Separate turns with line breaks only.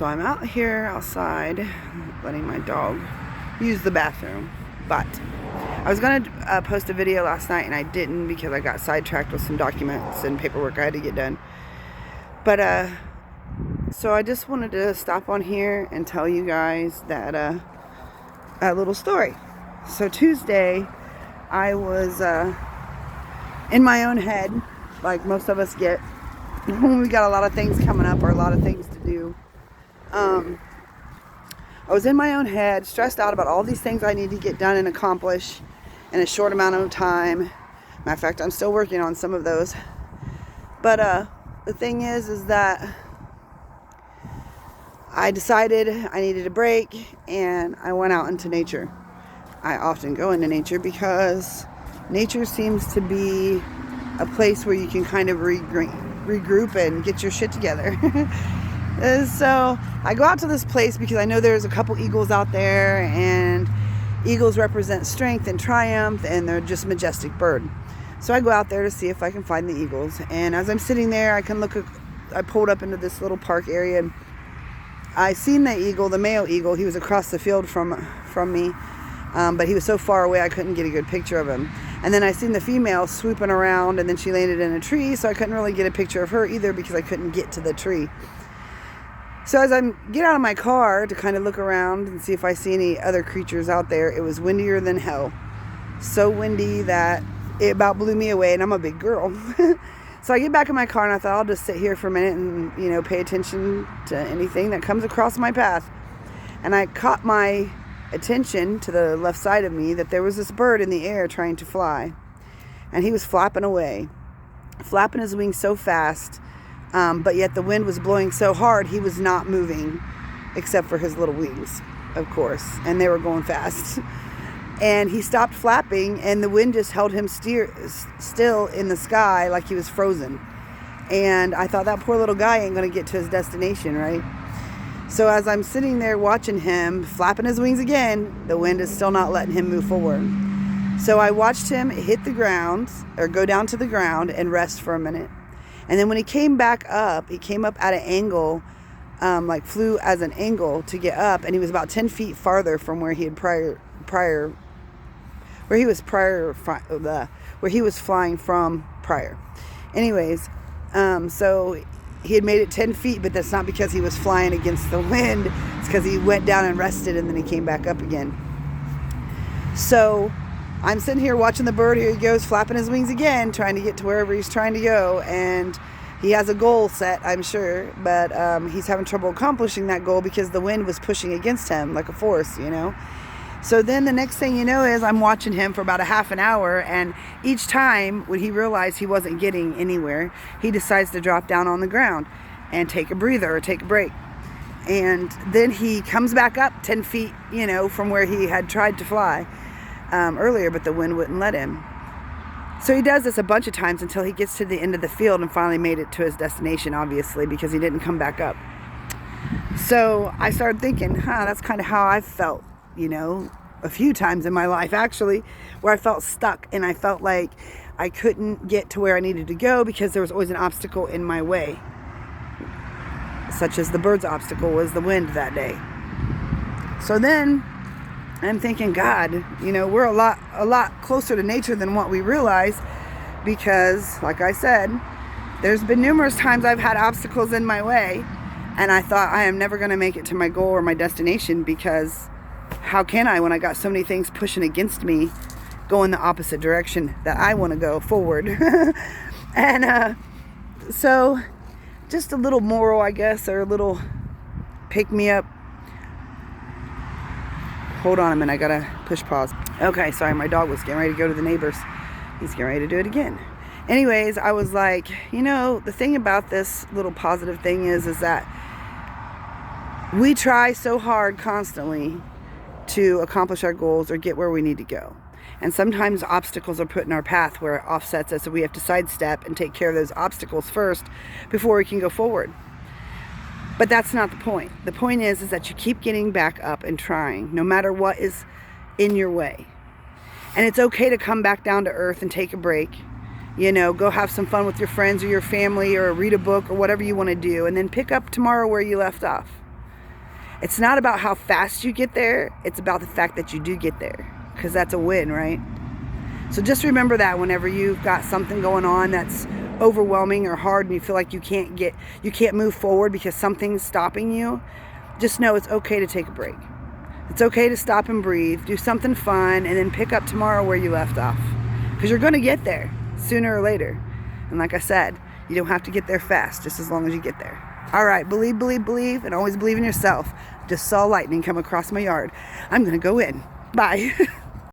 So I'm out here outside letting my dog use the bathroom, but I was going to post a video last night and I didn't because I got sidetracked with some documents and paperwork I had to get done. But so I just wanted to stop on here and tell you guys that a little story. So Tuesday I was in my own head, like most of us get when we got a lot of things coming up or a lot of things to do. I was in my own head, stressed out about all these things I need to get done and accomplish in a short amount of time. Matter of fact, I'm still working on some of those. But the thing is that I decided I needed a break and I went out into nature. I often go into nature because nature seems to be a place where you can kind of regroup and get your shit together. So I go out to this place because I know there's a couple eagles out there, and eagles represent strength and triumph, and they're just a majestic bird. So I go out there to see if I can find the eagles. And as I'm sitting there, I pulled up into this little park area, and I seen the eagle, the male eagle. He was across the field from me, but he was so far away I couldn't get a good picture of him. And then I seen the female swooping around, and then she landed in a tree, so I couldn't really get a picture of her either because I couldn't get to the tree. So as I get out of my car to kind of look around and see if I see any other creatures out there, it was windier than hell. So windy that it about blew me away, and I'm a big girl. So I get back in my car and I thought I'll just sit here for a minute and, pay attention to anything that comes across my path. And I caught my attention to the left side of me that there was this bird in the air trying to fly. And he was flapping away, flapping his wings so fast. But yet the wind was blowing so hard, he was not moving except for his little wings, of course, and they were going fast. And he stopped flapping, and the wind just held him still in the sky like he was frozen. And I thought, that poor little guy ain't going to get to his destination, right? So as I'm sitting there watching him flapping his wings again, the wind is still not letting him move forward. So I watched him hit the ground, or go down to the ground and rest for a minute. And then when he came back up, he came up at an angle, flew as an angle to get up, and he was about 10 feet farther from where he had where he was flying from prior. Anyways, so he had made it 10 feet, but that's not because he was flying against the wind. It's because he went down and rested, and then he came back up again. So I'm sitting here watching the bird. Here he goes, flapping his wings again, trying to get to wherever he's trying to go. And he has a goal set, I'm sure, but he's having trouble accomplishing that goal because the wind was pushing against him like a force, So then the next thing you know is I'm watching him for about a half an hour, and each time when he realized he wasn't getting anywhere, he decides to drop down on the ground and take a breather or take a break. And then he comes back up 10 feet, from where he had tried to fly earlier, but the wind wouldn't let him. So he does this a bunch of times until he gets to the end of the field and finally made it to his destination, obviously, because he didn't come back up. So I started thinking, that's kind of how I've felt, a few times in my life, actually, where I felt stuck and I felt like I couldn't get to where I needed to go because there was always an obstacle in my way, such as the bird's obstacle was the wind that day. So then I'm thinking, God, we're a lot closer to nature than what we realize, because, like I said, there's been numerous times I've had obstacles in my way, and I thought I am never going to make it to my goal or my destination, because how can I when I got so many things pushing against me, go in the opposite direction that I want to go forward? And so just a little moral, I guess, or a little pick me up. Hold on a minute, I gotta push pause. Okay, sorry, my dog was getting ready to go to the neighbors. He's getting ready to do it again. Anyways, I was like, the thing about this little positive thing is that we try so hard constantly to accomplish our goals or get where we need to go. And sometimes obstacles are put in our path where it offsets us, so we have to sidestep and take care of those obstacles first before we can go forward. But that's not the point. The point is that you keep getting back up and trying, no matter what is in your way. And it's okay to come back down to earth and take a break. Go have some fun with your friends or your family, or read a book or whatever you want to do, and then pick up tomorrow where you left off. It's not about how fast you get there. It's about the fact that you do get there, because that's a win, right? So just remember that whenever you've got something going on that's overwhelming or hard and you feel like you can't move forward because something's stopping you, just know it's okay to take a break. It's okay to stop and breathe, do something fun, and then pick up tomorrow where you left off. Because you're going to get there sooner or later. And like I said, you don't have to get there fast, just as long as you get there. All right, believe, believe, believe, and always believe in yourself. Just saw lightning come across my yard. I'm going to go in. Bye.